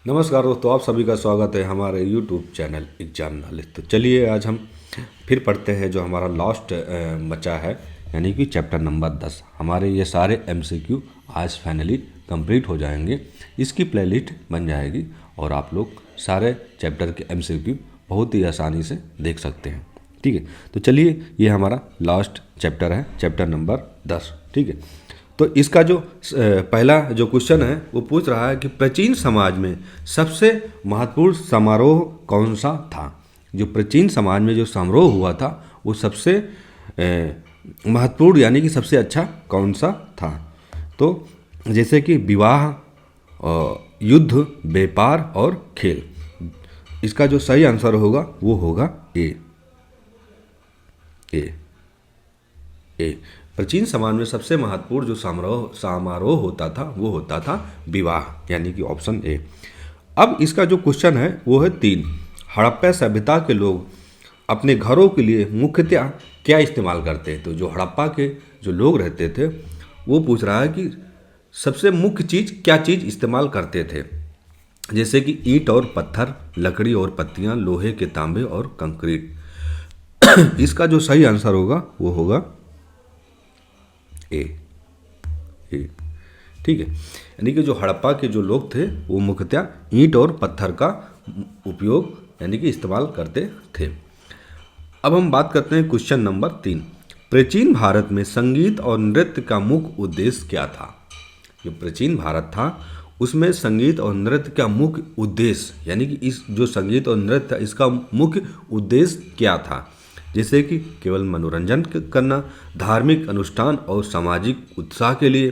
नमस्कार दोस्तों, आप सभी का स्वागत है हमारे YouTube चैनल एग्जाम नॉलेज। तो चलिए आज हम फिर पढ़ते हैं जो हमारा लास्ट बचा है, यानी कि चैप्टर नंबर 10। हमारे ये सारे MCQ आज फाइनली कंप्लीट हो जाएंगे। इसकी प्लेलिस्ट बन जाएगी और आप लोग सारे चैप्टर के MCQ बहुत ही आसानी से देख सकते हैं। ठीक है, तो चलिए ये हमारा लास्ट चैप्टर है, चैप्टर नंबर 10। ठीक है, तो इसका जो पहला जो क्वेश्चन है वो पूछ रहा है कि प्राचीन समाज में सबसे महत्वपूर्ण समारोह कौन सा था। जो प्राचीन समाज में जो समारोह हुआ था वो सबसे महत्वपूर्ण यानी कि सबसे अच्छा कौन सा था। तो जैसे कि विवाह, युद्ध, व्यापार और खेल। इसका जो सही आंसर होगा वो होगा ए। प्राचीन समाज में सबसे महत्वपूर्ण जो समारोह होता था वो होता था विवाह, यानी कि ऑप्शन ए। अब इसका जो क्वेश्चन है वो है 3। हड़प्पा सभ्यता के लोग अपने घरों के लिए मुख्यतः क्या इस्तेमाल करते थे। तो जो हड़प्पा के जो लोग रहते थे वो पूछ रहा है कि सबसे मुख्य चीज़ क्या चीज़ इस्तेमाल करते थे। जैसे कि ईंट और पत्थर, लकड़ी और पत्तियां, लोहे के तांबे और कंक्रीट। इसका जो सही आंसर होगा वो होगा ए। ठीक है, यानी कि जो हड़प्पा के जो लोग थे वो मुख्यतः ईंट और पत्थर का उपयोग यानी कि इस्तेमाल करते थे। अब हम बात करते हैं क्वेश्चन नंबर 3। प्राचीन भारत में संगीत और नृत्य का मुख्य उद्देश्य क्या था। जो प्राचीन भारत था उसमें संगीत और नृत्य का मुख्य उद्देश्य यानी कि इस जो संगीत और नृत्य था इसका मुख्य उद्देश्य क्या था। जैसे कि केवल मनोरंजन करना, धार्मिक अनुष्ठान और सामाजिक उत्साह के लिए,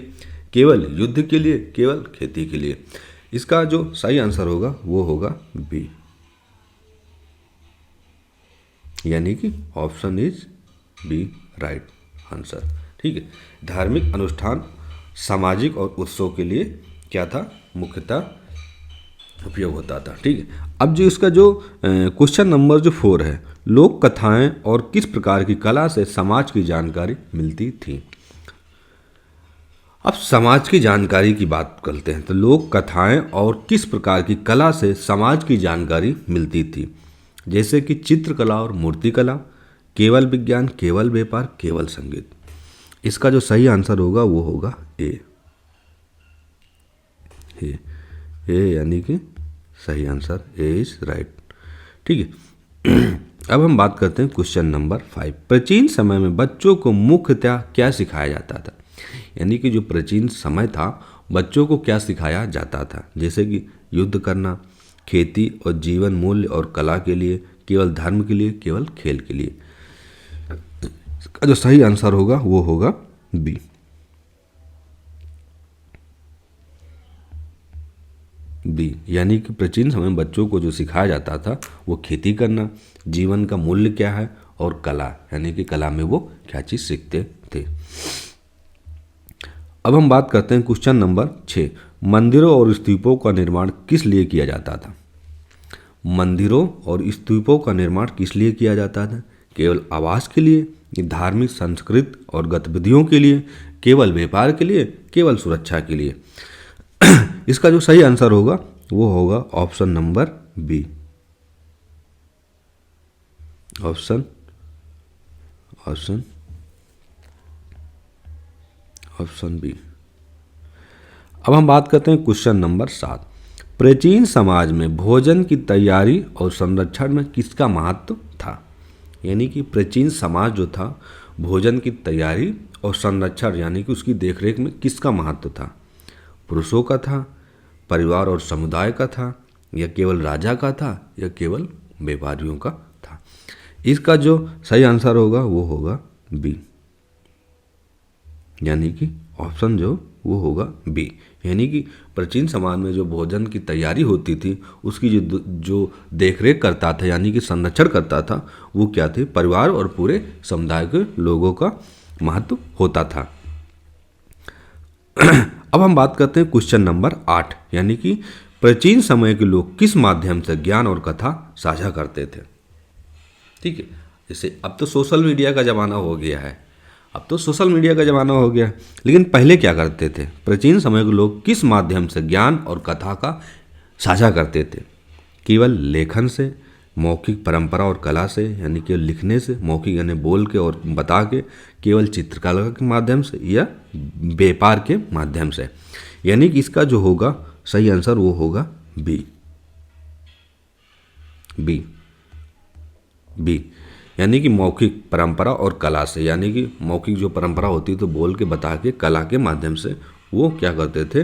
केवल युद्ध के लिए, केवल खेती के लिए। इसका जो सही आंसर होगा वो होगा बी, यानी कि option is B right answer. ठीक है, धार्मिक अनुष्ठान, सामाजिक और उत्सव के लिए क्या था, मुख्यतः उपयोग होता था। ठीक है, अब जो इसका जो क्वेश्चन नंबर जो 4 है, लोक कथाएं और किस प्रकार की कला से समाज की जानकारी मिलती थी। अब समाज की जानकारी की बात करते हैं तो लोक कथाएं और किस प्रकार की कला से समाज की जानकारी मिलती थी। जैसे कि चित्रकला और मूर्तिकला, केवल विज्ञान, केवल व्यापार, केवल संगीत। इसका जो सही आंसर होगा वो होगा ए, यानी कि सही आंसर ए इज राइट। ठीक है, अब हम बात करते हैं क्वेश्चन नंबर 5। प्राचीन समय में बच्चों को मुख्यतः क्या सिखाया जाता था। यानी कि जो प्राचीन समय था बच्चों को क्या सिखाया जाता था। जैसे कि युद्ध करना, खेती और जीवन मूल्य और कला के लिए, केवल धर्म के लिए, केवल खेल के लिए। इसका जो सही आंसर होगा वो होगा बी, यानी कि प्राचीन समय में बच्चों को जो सिखाया जाता था वो खेती करना, जीवन का मूल्य क्या है और कला, यानी कि कला में वो क्या चीज़ सीखते थे। अब हम बात करते हैं क्वेश्चन नंबर 6। मंदिरों और स्तूपों का निर्माण किस लिए किया जाता था। मंदिरों और स्तूपों का निर्माण किस लिए किया जाता था। केवल आवास के लिए, धार्मिक, संस्कृत और गतिविधियों के लिए, केवल व्यापार के लिए, केवल सुरक्षा के लिए। इसका जो सही आंसर होगा वो होगा option number B, option B. अब हम बात करते हैं क्वेश्चन नंबर 7। प्राचीन समाज में भोजन की तैयारी और संरक्षण में किसका महत्व था। यानी कि प्राचीन समाज जो था भोजन की तैयारी और संरक्षण यानी कि उसकी देखरेख में किसका महत्व था। पुरुषों का था, परिवार और समुदाय का था, या केवल राजा का था, या केवल व्यापारियों का था। इसका जो सही आंसर होगा वो होगा बी, यानी कि ऑप्शन जो वो होगा बी। यानी कि प्राचीन समाज में जो भोजन की तैयारी होती थी उसकी जो देखरेख करता था यानी कि संरक्षण करता था वो क्या थे, परिवार और पूरे समुदाय के लोगों का महत्व होता था। अब हम बात करते हैं क्वेश्चन नंबर 8, यानी कि प्राचीन समय के लोग किस माध्यम से ज्ञान और कथा साझा करते थे। ठीक है, जैसे अब तो सोशल मीडिया का ज़माना हो गया है, लेकिन पहले क्या करते थे। प्राचीन समय के लोग किस माध्यम से ज्ञान और कथा का साझा करते थे, केवल लेखन से, मौखिक परंपरा और कला से, यानी केवल लिखने से, मौखिक यानी बोल के और बता के, केवल चित्रकला के माध्यम से, या व्यापार के माध्यम से। यानी कि इसका जो होगा सही आंसर वो होगा बी। बी बी यानी कि मौखिक परंपरा और कला से, यानी कि मौखिक जो परंपरा होती है तो बोल के बता के, कला के माध्यम से वो क्या करते थे,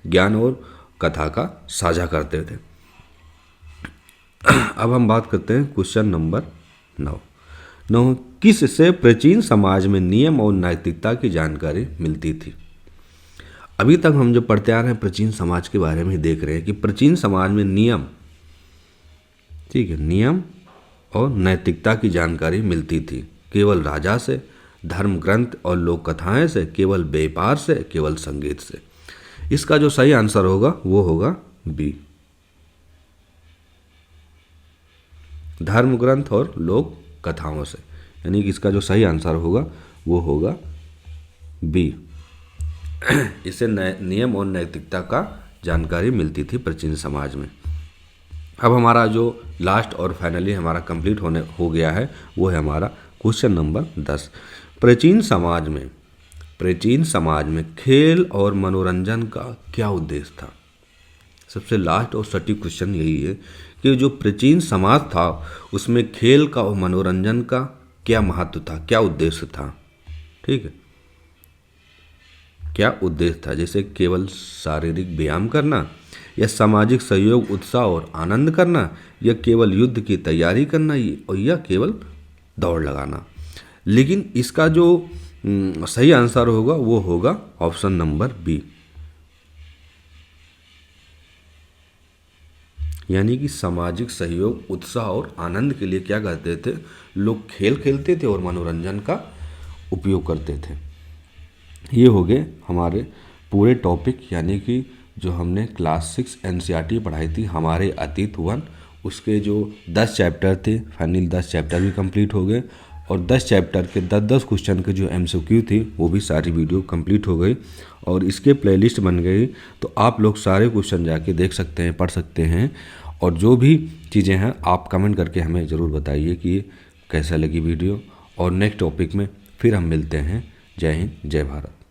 ज्ञान और कथा का साझा करते थे। अब हम बात करते हैं क्वेश्चन नंबर 9। किससे प्राचीन समाज में नियम और नैतिकता की जानकारी मिलती थी। अभी तक हम जो पढ़ते आ रहे हैं प्राचीन समाज के बारे में देख रहे हैं कि प्राचीन समाज में नियम, ठीक है, नियम और नैतिकता की जानकारी मिलती थी केवल राजा से, धर्म ग्रंथ और लोक कथाएं से, केवल व्यापार से, केवल संगीत से। इसका जो सही आंसर होगा वो होगा बी, धर्म ग्रंथ और लोक कथाओं से। यानी कि इसका जो सही आंसर होगा वो होगा बी। इससे नियम और नैतिकता का जानकारी मिलती थी प्राचीन समाज में। अब हमारा जो लास्ट और फाइनली हमारा कंप्लीट हो गया है वो है हमारा क्वेश्चन नंबर 10। प्राचीन समाज में खेल और मनोरंजन का क्या उद्देश्य था। सबसे लास्ट और सटीक क्वेश्चन यही है कि जो प्राचीन समाज था उसमें खेल का और मनोरंजन का क्या महत्व था, क्या उद्देश्य था। ठीक है, क्या उद्देश्य था, जैसे केवल शारीरिक व्यायाम करना, या सामाजिक सहयोग, उत्साह और आनंद करना, या केवल युद्ध की तैयारी करना, या केवल दौड़ लगाना। लेकिन इसका जो सही आंसर होगा वो होगा ऑप्शन नंबर बी, यानी कि सामाजिक सहयोग, उत्साह और आनंद के लिए क्या करते थे, लोग खेल खेलते थे और मनोरंजन का उपयोग करते थे। ये हो गए हमारे पूरे टॉपिक, यानी कि जो हमने क्लास 6 एनसीईआरटी पढ़ाई थी हमारे अतीत 1, उसके जो 10 चैप्टर थे, फाइनल 10 चैप्टर भी कंप्लीट हो गए, और 10 चैप्टर के 10-10 क्वेश्चन के जो एमसीक्यू थी वो भी सारी वीडियो कंप्लीट हो गई और इसके प्लेलिस्ट बन गई। तो आप लोग सारे क्वेश्चन जाके देख सकते हैं, पढ़ सकते हैं, और जो भी चीज़ें हैं आप कमेंट करके हमें ज़रूर बताइए कि कैसा लगी वीडियो। और नेक्स्ट टॉपिक में फिर हम मिलते हैं। जय हिंद, जय भारत।